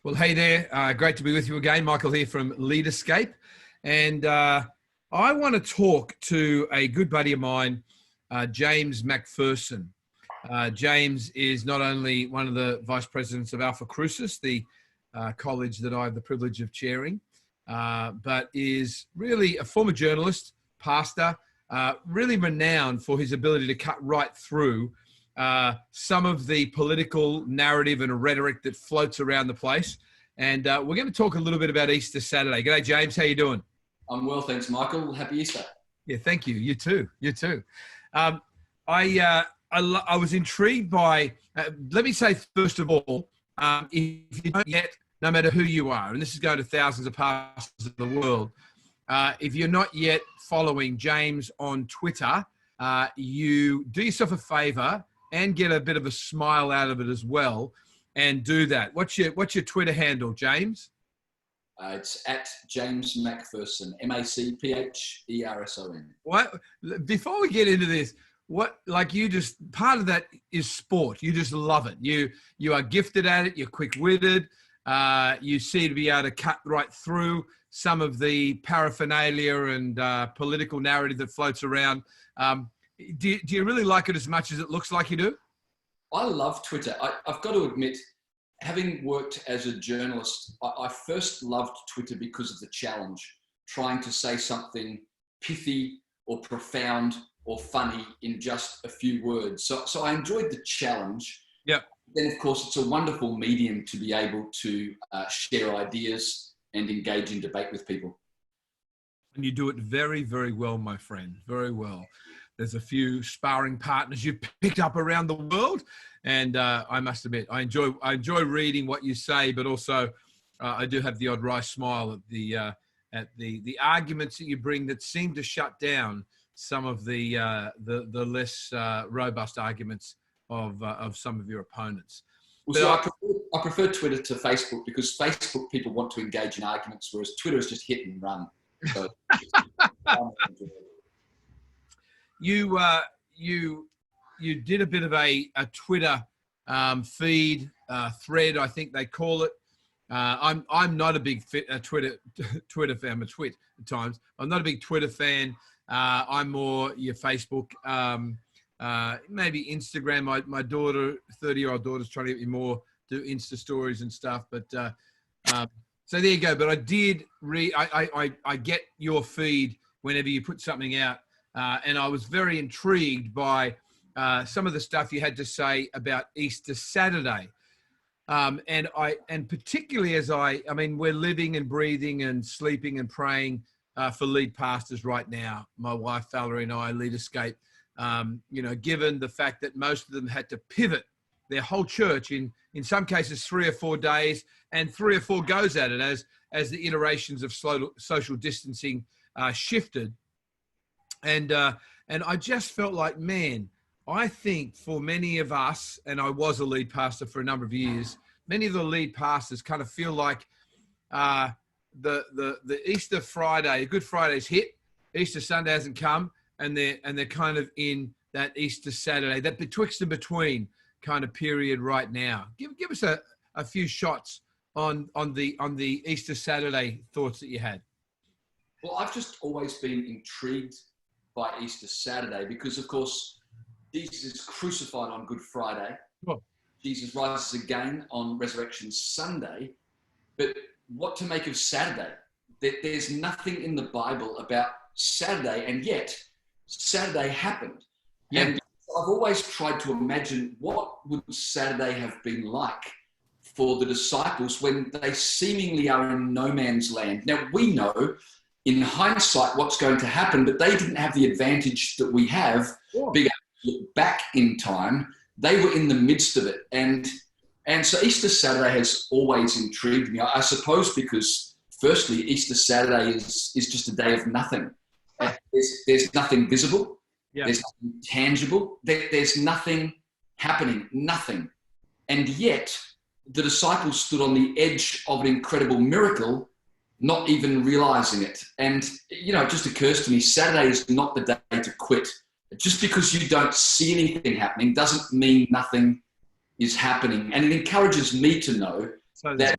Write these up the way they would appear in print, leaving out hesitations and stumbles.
Well, hey there. Great to be with you again. Michael here from Leaderscape. And I want to talk to a good buddy of mine, James Macpherson. James is not only one of the vice presidents of Alphacrucis, the college that I have the privilege of chairing, but is really a former journalist, pastor, really renowned for his ability to cut right through some of the political narrative and rhetoric that floats around the place. And we're going to talk a little bit about Easter Saturday. G'day, James. How you doing? I'm well, thanks, Michael. Happy Easter. Yeah, thank you. You too. You too. I was intrigued by, let me say, first of all, if you don't yet, no matter who you are, and this is going to thousands of pastors of the world, if you're not yet following James on Twitter, you do yourself a favor and get a bit of a smile out of it as well, and do that. What's your Twitter handle, James? It's at James Macpherson, Macpherson. What? Before we get into this, part of that is sport. You just love it. You are gifted at it. You're quick-witted. You seem to be able to cut right through some of the paraphernalia and political narrative that floats around. Do you really like it as much as it looks like you do? I love Twitter. I've got to admit, having worked as a journalist, I first loved Twitter because of the challenge, trying to say something pithy or profound or funny in just a few words. So I enjoyed the challenge. Yeah. Then, of course, it's a wonderful medium to be able to share ideas and engage in debate with people. And you do it very, very well, my friend. Very well. There's a few sparring partners you've picked up around the world, and I must admit, I enjoy reading what you say, but also I do have the odd wry smile at the arguments that you bring that seem to shut down some of the less robust arguments of some of your opponents. Well, so I prefer Twitter to Facebook, because Facebook people want to engage in arguments, whereas Twitter is just hit and run. So, You did a bit of a Twitter feed thread, I think they call it. I'm not a big Twitter fan. I'm a twit at times. I'm not a big Twitter fan. I'm more your Facebook, maybe Instagram. My daughter, 30-year-old daughter's trying to get me more do Insta stories and stuff. But so there you go. But I did I get your feed whenever you put something out. And I was very intrigued by some of the stuff you had to say about Easter Saturday. And particularly as I mean, we're living and breathing and sleeping and praying for lead pastors right now. My wife, Valerie, and I, Leaderscape, given the fact that most of them had to pivot their whole church in some cases 3 or 4 days, and 3 or 4 goes at it as the iterations of social distancing shifted. And I just felt like, man, I think for many of us, and I was a lead pastor for a number of years, many of the lead pastors kind of feel like the Easter Friday, Good Friday's hit, Easter Sunday hasn't come, and they're kind of in that Easter Saturday, that betwixt and between kind of period right now. Give us a few shots on the Easter Saturday thoughts that you had. Well, I've just always been intrigued by Easter Saturday, because of course Jesus is crucified on Good Friday. Oh. Jesus rises again on Resurrection Sunday. But what to make of Saturday? There's nothing in the Bible about Saturday, and yet Saturday happened. Yeah. And I've always tried to imagine what would Saturday have been like for the disciples when they seemingly are in no man's land. Now, we know in hindsight what's going to happen, but they didn't have the advantage that we have. Sure. Being able to look back in time. They were in the midst of it. And so Easter Saturday has always intrigued me. I suppose because, firstly, Easter Saturday is just a day of nothing. There's nothing visible. Yeah. There's nothing tangible. There's nothing happening, nothing. And yet the disciples stood on the edge of an incredible miracle, not even realizing it. And, it just occurs to me, Saturday is not the day to quit. Just because you don't see anything happening doesn't mean nothing is happening. And it encourages me to know that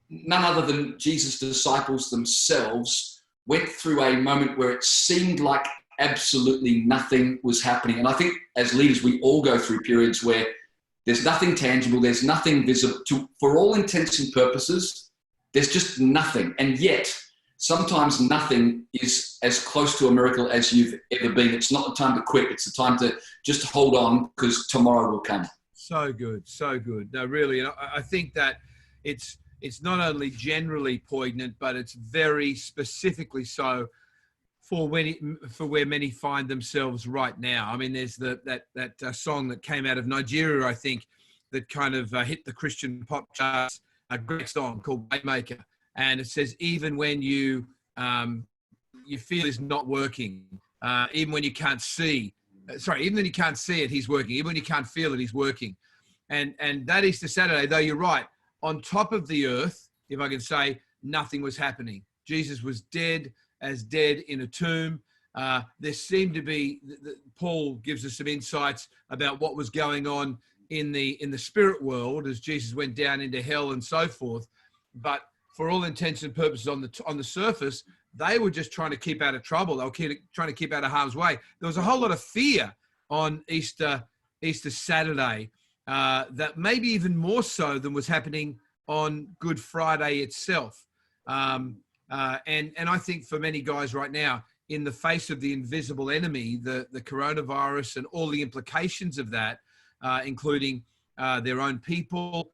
none other than Jesus' disciples themselves went through a moment where it seemed like absolutely nothing was happening. And I think as leaders, we all go through periods where there's nothing tangible, there's nothing visible. For all intents and purposes, there's just nothing. And yet, sometimes nothing is as close to a miracle as you've ever been. It's not the time to quit. It's the time to just hold on, because tomorrow will come. So good, so good. No, really, and I think that it's not only generally poignant, but it's very specifically so for where many find themselves right now. I mean, there's that song that came out of Nigeria, I think, that kind of hit the Christian pop charts. A great song called Waymaker, and it says, even when you feel it's not working, even when you can't see, even when you can't see it, he's working. Even when you can't feel it, he's working. And that Easter Saturday, though, you're right, on top of the earth, if I can say, nothing was happening. Jesus was dead in a tomb. There seemed to be, Paul gives us some insights about what was going on in the spirit world as Jesus went down into hell and so forth. But for all intents and purposes, on the surface, they were just trying to keep out of trouble. They were trying to keep out of harm's way. There was a whole lot of fear on Easter Saturday, that maybe even more so than was happening on Good Friday itself. And I think for many guys right now, in the face of the invisible enemy, the coronavirus and all the implications of that, including their own people,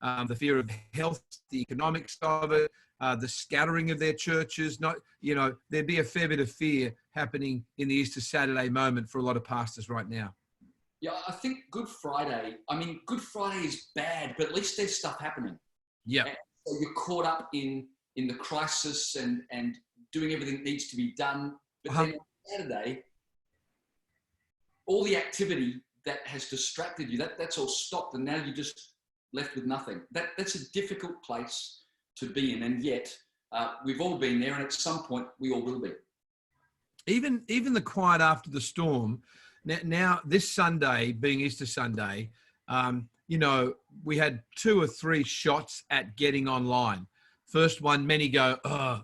the fear of health, the economics of it, the scattering of their churches. There'd be a fair bit of fear happening in the Easter Saturday moment for a lot of pastors right now. Yeah, I think Good Friday is bad, but at least there's stuff happening. Yeah. So you're caught up in the crisis and doing everything that needs to be done. But then on Saturday, all the activity that has distracted you, that's all stopped, and now you're just left with nothing. That's a difficult place to be in, and yet we've all been there, and at some point we all will be. Even the quiet after the storm. Now this Sunday, being Easter Sunday, we had 2 or 3 shots at getting online. First one, many go, oh,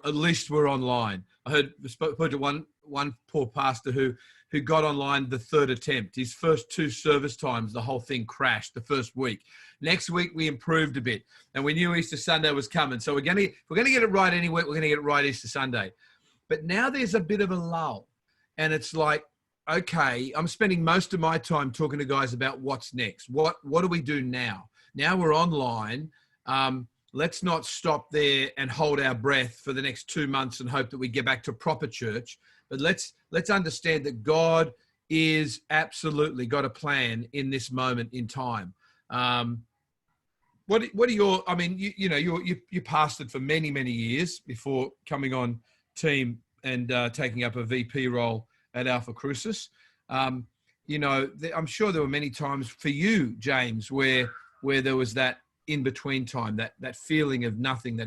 at least we're online. I spoke to one poor pastor who got online the 3rd attempt. His first 2 service times, the whole thing crashed the first week. Next week, we improved a bit, and we knew Easter Sunday was coming. So if we're going to get it right anyway, we're going to get it right Easter Sunday. But now there's a bit of a lull, and it's like, okay, I'm spending most of my time talking to guys about what's next. What do we do now? Now we're online. Let's not stop there and hold our breath for the next 2 months and hope that we get back to proper church. But let's understand that God is absolutely got a plan in this moment in time. What are your? I mean, you pastored for many years before coming on team and taking up a VP role at Alphacrucis. I'm sure there were many times for you, James, where there was that in between time, that feeling of nothing,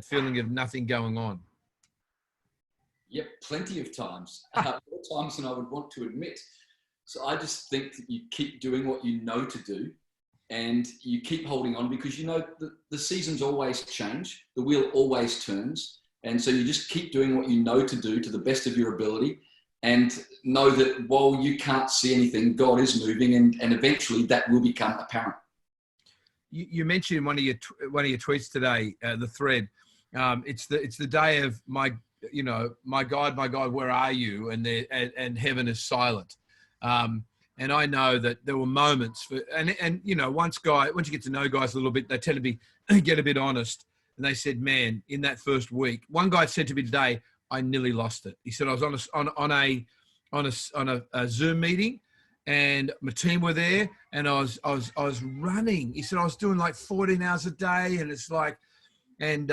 going on. Yep, plenty of times. More times than I would want to admit. So I just think that you keep doing what you know to do, and you keep holding on, because the seasons always change, the wheel always turns, and so you just keep doing what you know to do to the best of your ability, and know that while you can't see anything, God is moving, and eventually that will become apparent. You mentioned in one of your tweets today, the thread. It's the day of my God, where are you? And heaven is silent. And I know that there were moments once you get to know guys a little bit, they tend to get a bit honest. And they said, man, in that first week, one guy said to me today, I nearly lost it. He said, I was on a Zoom meeting, and my team were there, and I was running. He said I was doing like 14 hours a day, and it's like, and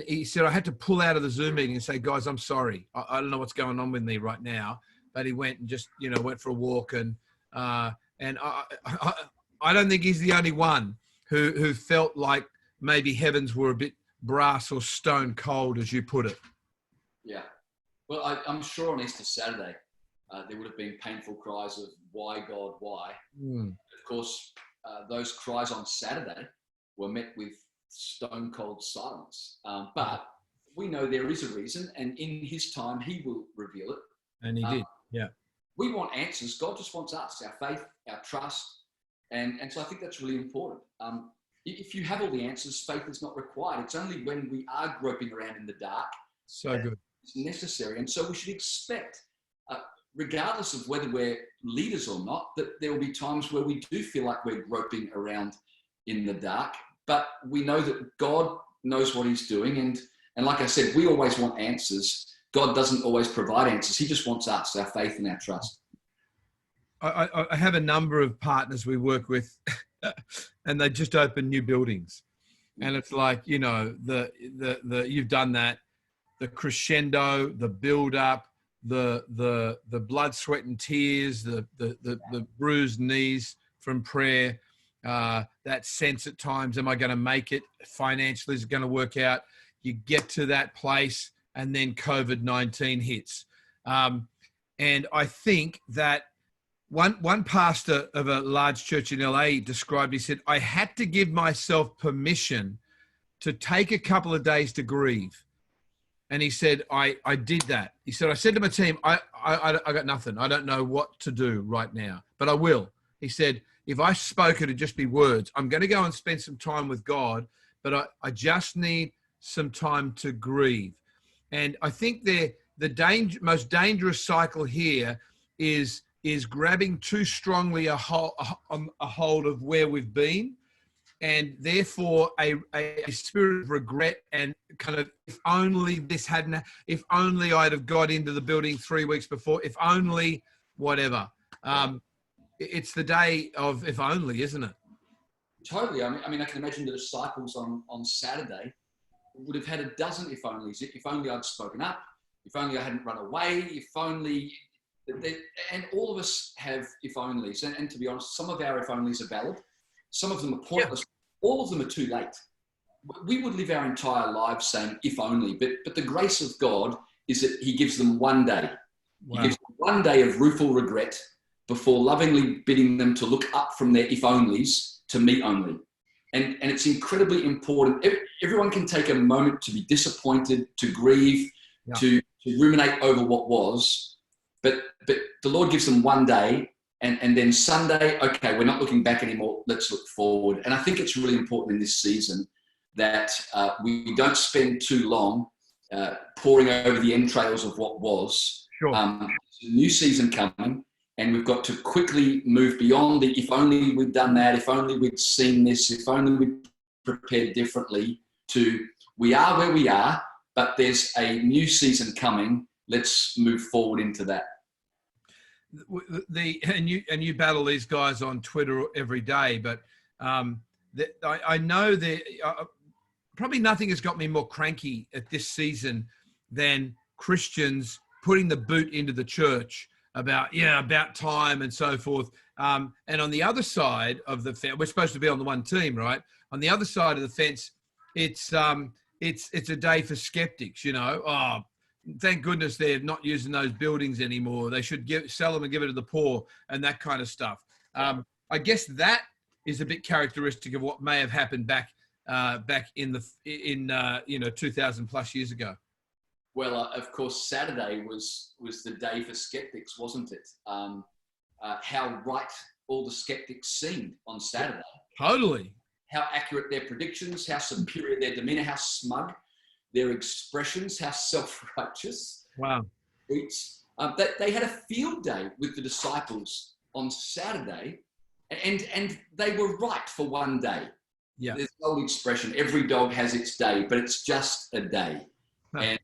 he said I had to pull out of the Zoom meeting and say, guys, I'm sorry. I don't know what's going on with me right now. But he went and just went for a walk, and I don't think he's the only one who felt like maybe heavens were a bit brass or stone cold, as you put it. Yeah. Well, I'm sure on Easter Saturday, there would have been painful cries of, why, God, why? Of course, those cries on Saturday were met with stone cold silence. But we know there is a reason, and in his time, he will reveal it. And he did. Yeah. We want answers. God just wants us, our faith, our trust. And so I think that's really important. If you have all the answers, faith is not required. It's only when we are groping around in the dark So good. it's necessary. And so we should expect, regardless of whether we're leaders or not, that there will be times where we do feel like we're groping around in the dark. But we know that God knows what he's doing. And like I said, we always want answers. God doesn't always provide answers. He just wants us, our faith and our trust. I have a number of partners we work with, and they just open new buildings, and it's like, you know, the you've done that, the crescendo, the build up, the blood, sweat, and tears, the bruised knees from prayer, that sense at times, am I going to make it financially? Is it going to work out? You get to that place, and then COVID-19 hits, and I think that. One pastor of a large church in LA described, he said, I had to give myself permission to take a couple of days to grieve. And he said, I did that. He said, I said to my team, I got nothing. I don't know what to do right now, but I will. He said, if I spoke, it'd just be words. I'm going to go and spend some time with God, but I just need some time to grieve. And I think the most dangerous cycle here is grabbing too strongly a hold of where we've been, and therefore a spirit of regret and kind of, if only this hadn't, if only I'd have got into the building 3 weeks before, if only whatever. It's the day of if only, isn't it? Totally. I mean, I can imagine the disciples on Saturday would have had a dozen if onlys. If only I'd spoken up, if only I hadn't run away, if only... And all of us have if onlys, and to be honest, some of our if onlys are valid, some of them are pointless, all of them are too late. We would live our entire lives saying if only, but the grace of God is that he gives them one day. Wow. He gives them one day of rueful regret before lovingly bidding them to look up from their if onlys to me only. And it's incredibly important. Everyone can take a moment to be disappointed, to grieve, to ruminate over what was. But the Lord gives them one day, and then Sunday, okay, we're not looking back anymore, let's look forward. And I think it's really important in this season that we don't spend too long poring over the entrails of what was. Sure. There's a new season coming, and we've got to quickly move beyond the if only we'd done that, if only we'd seen this, if only we'd prepared differently, to we are where we are, but there's a new season coming. Let's move forward into that. And you battle these guys on Twitter every day, but I know that probably nothing has got me more cranky at this season than Christians putting the boot into the church about time and so forth. And on the other side of the fence, we're supposed to be on the one team, right? On the other side of the fence, it's a day for skeptics. You know, thank goodness they're not using those buildings anymore. They should sell them and give it to the poor and that kind of stuff. I guess that is a bit characteristic of what may have happened back in 2000 plus years ago. Well, of course, Saturday was the day for skeptics, wasn't it? How right all the skeptics seemed on Saturday. Totally. How accurate their predictions, how superior their demeanor, how smug their expressions, how self-righteous. Wow. They had a field day with the disciples on Saturday, and they were right for one day. Yeah. There's an old expression, every dog has its day, but it's just a day. Huh. And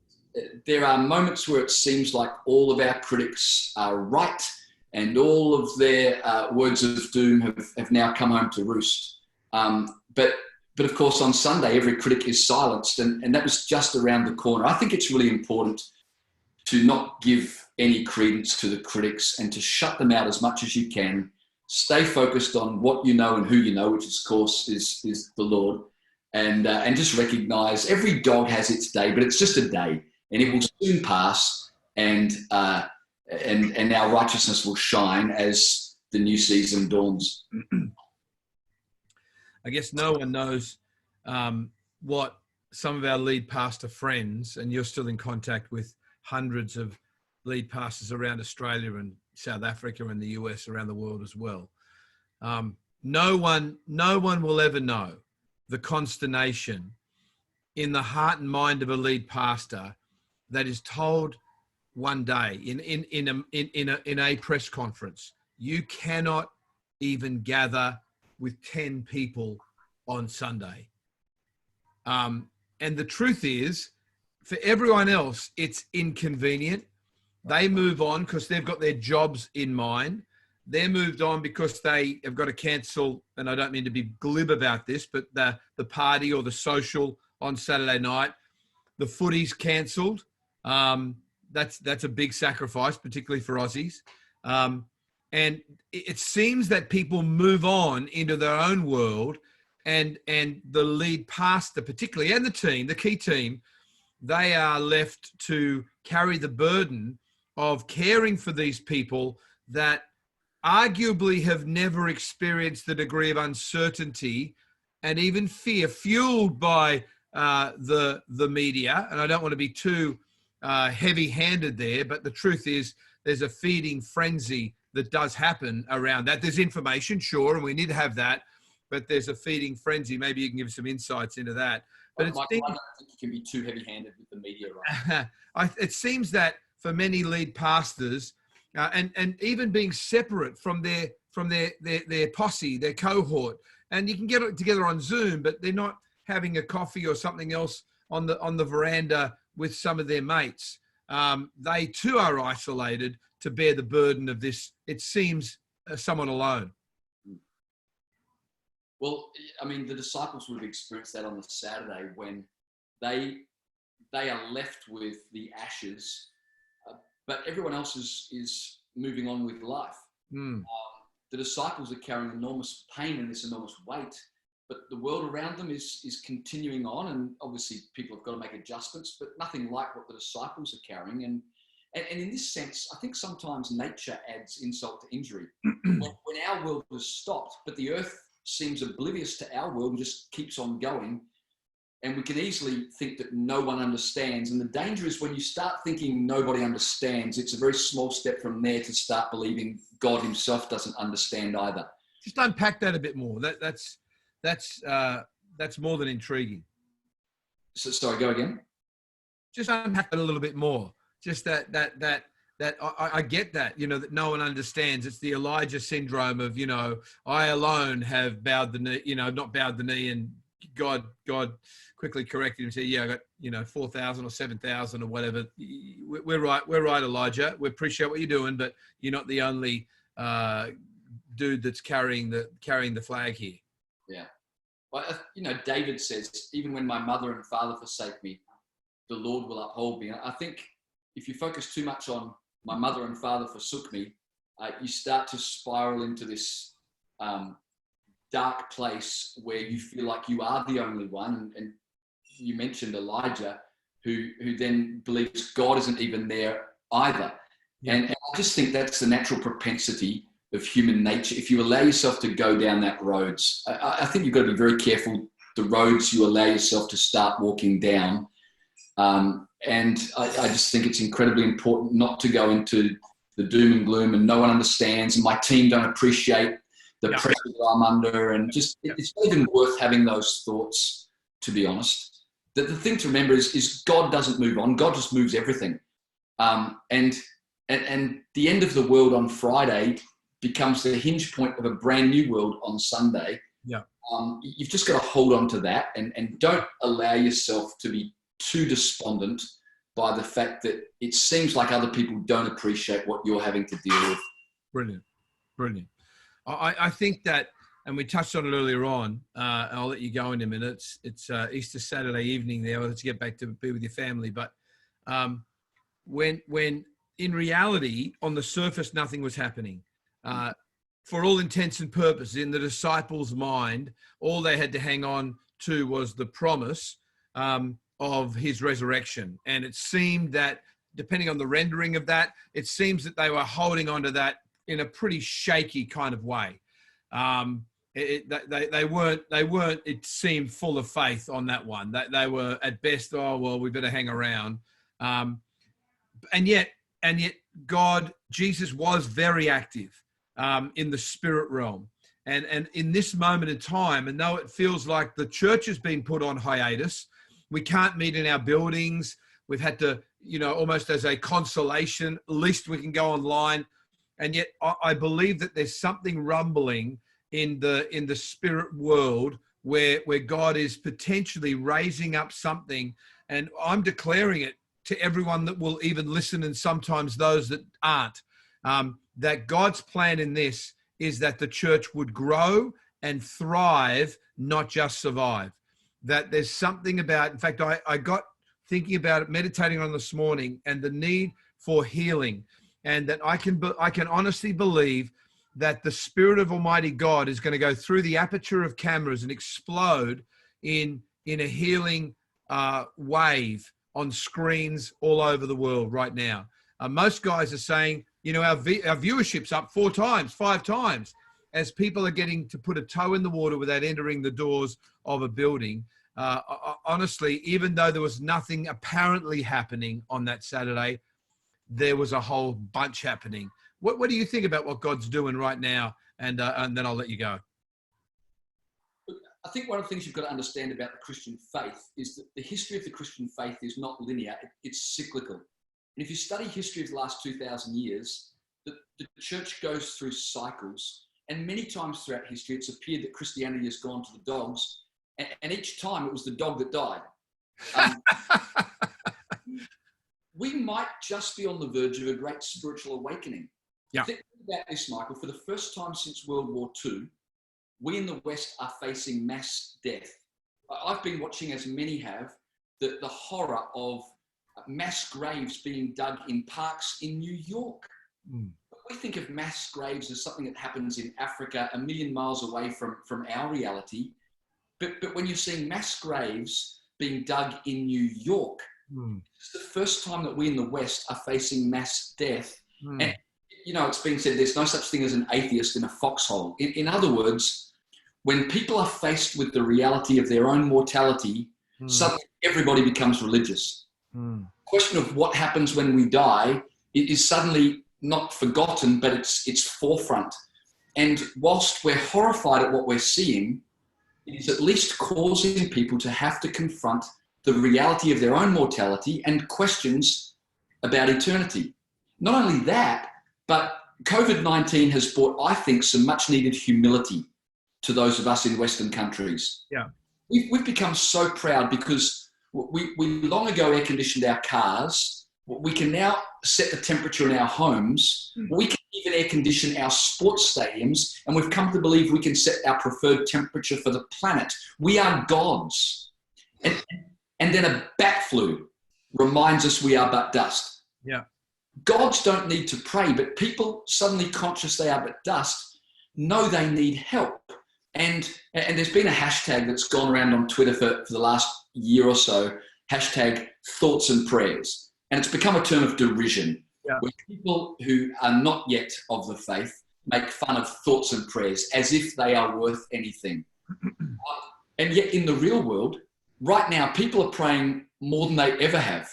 there are moments where it seems like all of our critics are right, and all of their words of doom have now come home to roost. But of course, on Sunday, every critic is silenced, and that was just around the corner. I think it's really important to not give any credence to the critics and to shut them out as much as you can. Stay focused on what you know and who you know, which of course is the Lord, and just recognize every dog has its day, but it's just a day, and it will soon pass, and our righteousness will shine as the new season dawns. I guess no one knows what some of our lead pastor friends, and you're still in contact with hundreds of lead pastors around Australia and South Africa and the US, around the world as well. No one will ever know the consternation in the heart and mind of a lead pastor that is told one day in a press conference, you cannot even gather with 10 people on Sunday. And the truth is, for everyone else, it's inconvenient. They move on because they've got their jobs in mind. They're moved on because they have got to cancel, and I don't mean to be glib about this, but the party or the social on Saturday night, the footy's cancelled. That's a big sacrifice, particularly for Aussies. And it seems that people move on into their own world, and the lead pastor, particularly, and the team, the key team, they are left to carry the burden of caring for these people that arguably have never experienced the degree of uncertainty and even fear fueled by the media. And I don't want to be too heavy-handed there, but the truth is there's a feeding frenzy that does happen around that. There's information, sure, and we need to have that, but there's a feeding frenzy. Maybe you can give some insights into that. But I don't think you can be too heavy-handed with the media, right? It seems that for many lead pastors, and even being separate from their posse, their cohort, and you can get it together on Zoom, but they're not having a coffee or something else on the veranda with some of their mates. They too are isolated to bear the burden of this. It seems somewhat alone. Well, I mean, the disciples would have experienced that on the Saturday when they are left with the ashes, but everyone else is moving on with life. The disciples are carrying enormous pain and this enormous weight, but the world around them is continuing on, and obviously people have got to make adjustments, but nothing like what the disciples are carrying. And in this sense, I think sometimes nature adds insult to injury. when our world has stopped, but the earth seems oblivious to our world and just keeps on going, and we can easily think that no one understands. And the danger is when you start thinking nobody understands, it's a very small step from there to start believing God himself doesn't understand either. Just unpack that a bit more. That's more than intriguing. So, sorry, go again. Just unpack it a little bit more. Just that I get that, that no one understands. It's the Elijah syndrome of, I alone have bowed the knee, not bowed the knee, and God quickly corrected him and said, yeah, I got, 4,000 or 7,000 or whatever. We're right, Elijah. We appreciate what you're doing, but you're not the only dude that's carrying the flag here. Yeah. Well, David says, even when my mother and father forsake me, the Lord will uphold me. I think if you focus too much on my mother and father forsook me, you start to spiral into this dark place where you feel like you are the only one. And you mentioned Elijah, who then believes God isn't even there either. Yeah. And I just think that's the natural propensity of human nature. If you allow yourself to go down that road, I think you've got to be very careful the roads you allow yourself to start walking down. And I just think it's incredibly important not to go into the doom and gloom and no one understands and my team don't appreciate the pressure that I'm under, and just it's not even worth having those thoughts, to be honest. The thing to remember is God doesn't move on. God just moves everything. And the end of the world on Friday becomes the hinge point of a brand new world on Sunday. Yeah. You've just got to hold on to that and don't allow yourself to be too despondent by the fact that it seems like other people don't appreciate what you're having to deal with. Brilliant. I think that, and we touched on it earlier on, and I'll let you go in a minute. It's Easter Saturday evening there. Let's get back to be with your family. But when in reality, on the surface, nothing was happening. For all intents and purposes, in the disciples' mind, all they had to hang on to was the promise of his resurrection. And it seemed that, depending on the rendering of that, it seems that they were holding on to that in a pretty shaky kind of way. They weren't, it seemed, full of faith on that one. They were at best, oh, well, we better hang around. And yet Jesus was very active in the spirit realm. And in this moment in time, and though it feels like the church has been put on hiatus, we can't meet in our buildings. We've had to, almost as a consolation, at least we can go online. And yet I believe that there's something rumbling in the spirit world where God is potentially raising up something. And I'm declaring it to everyone that will even listen, and sometimes those that aren't, that God's plan in this is that the church would grow and thrive, not just survive. That there's something about, in fact, I got thinking about it, meditating on this morning, and the need for healing, and that I can honestly believe that the Spirit of Almighty God is going to go through the aperture of cameras and explode in a healing wave on screens all over the world right now. Most guys are saying, our viewership's up 4 times, 5 times, as people are getting to put a toe in the water without entering the doors of a building. Honestly, even though there was nothing apparently happening on that Saturday, there was a whole bunch happening. What do you think about what God's doing right now? And then I'll let you go. I think one of the things you've got to understand about the Christian faith is that the history of the Christian faith is not linear, it's cyclical. And if you study history of the last 2,000 years, the church goes through cycles. And many times throughout history, it's appeared that Christianity has gone to the dogs. And each time it was the dog that died. We might just be on the verge of a great spiritual awakening. Yeah. Think about this, Michael. For the first time since World War II, we in the West are facing mass death. I've been watching, as many have, the horror of mass graves being dug in parks in New York. We think of mass graves as something that happens in Africa, a million miles away from our reality. But when you're seeing mass graves being dug in New York, it's the first time that we in the West are facing mass death. And, it's been said there's no such thing as an atheist in a foxhole. In other words, when people are faced with the reality of their own mortality, suddenly everybody becomes religious. The question of what happens when we die is suddenly not forgotten, but it's forefront. And whilst we're horrified at what we're seeing, it is at least causing people to have to confront the reality of their own mortality and questions about eternity. Not only that, but COVID-19 has brought, I think, some much needed humility to those of us in Western countries. Yeah. We've become so proud because we long ago air conditioned our cars. We can now set the temperature in our homes. We can even air condition our sports stadiums, and we've come to believe we can set our preferred temperature for the planet. We are gods. And then a bat flu reminds us we are but dust. Yeah. Gods don't need to pray, but people suddenly conscious they are but dust know they need help. And there's been a hashtag that's gone around on Twitter for the last year or so, hashtag thoughts and prayers. And it's become a term of derision, where people who are not yet of the faith make fun of thoughts and prayers as if they are worth anything. And yet in the real world, right now, people are praying more than they ever have.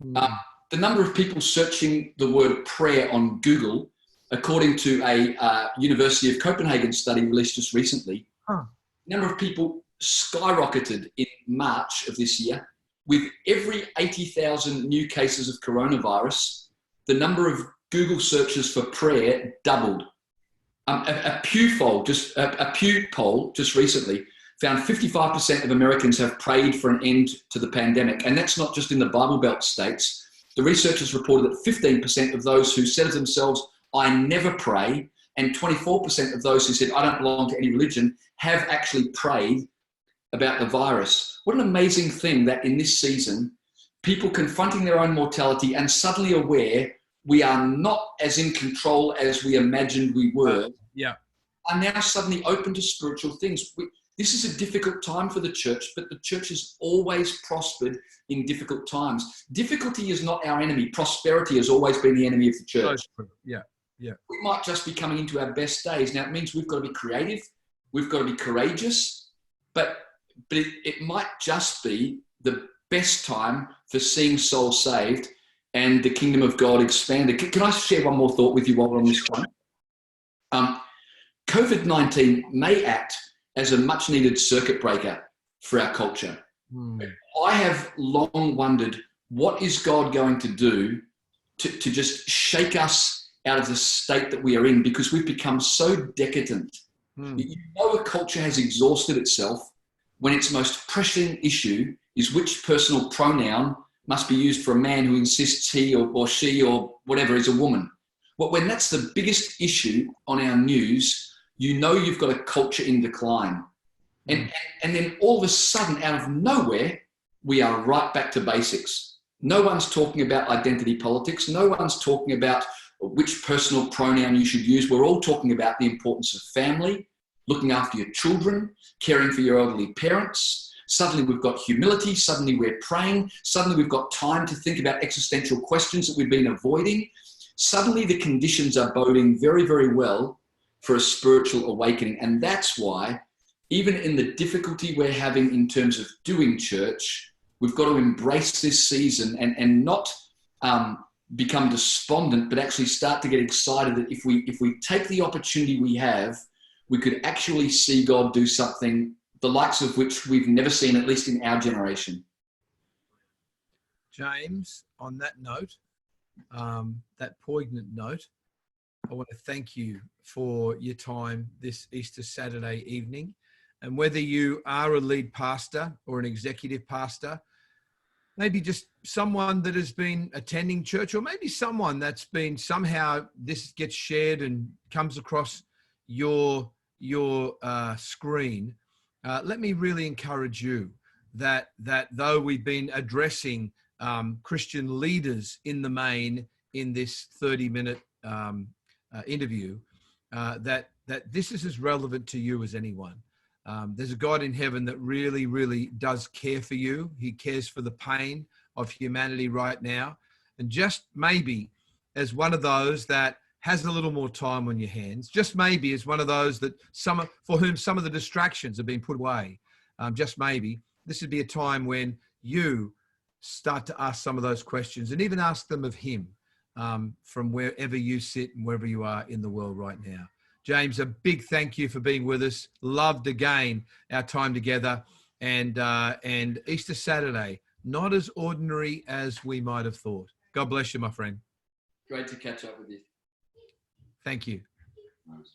The number of people searching the word prayer on Google, according to a University of Copenhagen study released just recently, the number of people skyrocketed in March of this year. With every 80,000 new cases of coronavirus, the number of Google searches for prayer doubled. A Pew poll just recently found 55% of Americans have prayed for an end to the pandemic. And that's not just in the Bible Belt states. The researchers reported that 15% of those who said of themselves, I never pray, and 24% of those who said, I don't belong to any religion, have actually prayed about the virus. What an amazing thing that in this season, people confronting their own mortality and suddenly aware we are not as in control as we imagined we were, are now suddenly open to spiritual things. This is a difficult time for the church, but the church has always prospered in difficult times. Difficulty is not our enemy. Prosperity has always been the enemy of the church. Yeah. We might just be coming into our best days. Now, it means we've got to be creative. We've got to be courageous, but it might just be the best time for seeing souls saved and the kingdom of God expanded. Can I share one more thought with you while we're on this one? COVID-19 may act as a much needed circuit breaker for our culture. I have long wondered, what is God going to do to just shake us out of the state that we are in, because we've become so decadent. You know, a culture has exhausted itself when its most pressing issue is which personal pronoun must be used for a man who insists he or she or whatever is a woman. Well, when that's the biggest issue on our news, you know you've got a culture in decline. And then all of a sudden, out of nowhere, we are right back to basics. No one's talking about identity politics. No one's talking about which personal pronoun you should use. We're all talking about the importance of family, looking after your children, caring for your elderly parents. Suddenly we've got humility. Suddenly we're praying. Suddenly we've got time to think about existential questions that we've been avoiding. Suddenly the conditions are boding very, very well for a spiritual awakening. And that's why, even in the difficulty we're having in terms of doing church, we've got to embrace this season and not become despondent, but actually start to get excited that if we take the opportunity we have, we could actually see God do something the likes of which we've never seen, at least in our generation. James, on that note, that poignant note, I want to thank you for your time this Easter Saturday evening. And whether you are a lead pastor or an executive pastor, maybe just someone that has been attending church, or maybe someone that's been somehow this gets shared and comes across your screen, let me really encourage you that though we've been addressing Christian leaders in the main in this 30-minute interview, that this is as relevant to you as anyone. There's a God in heaven that really, really does care for you. He cares for the pain of humanity right now. And just maybe as one of those that has a little more time on your hands, just maybe as one of those that for whom some of the distractions have been put away, just maybe this would be a time when you start to ask some of those questions and even ask them of him from wherever you sit and wherever you are in the world right now. James, a big thank you for being with us. Loved again our time together, and Easter Saturday, not as ordinary as we might have thought. God bless you, my friend. Great to catch up with you. Thank you. Nice.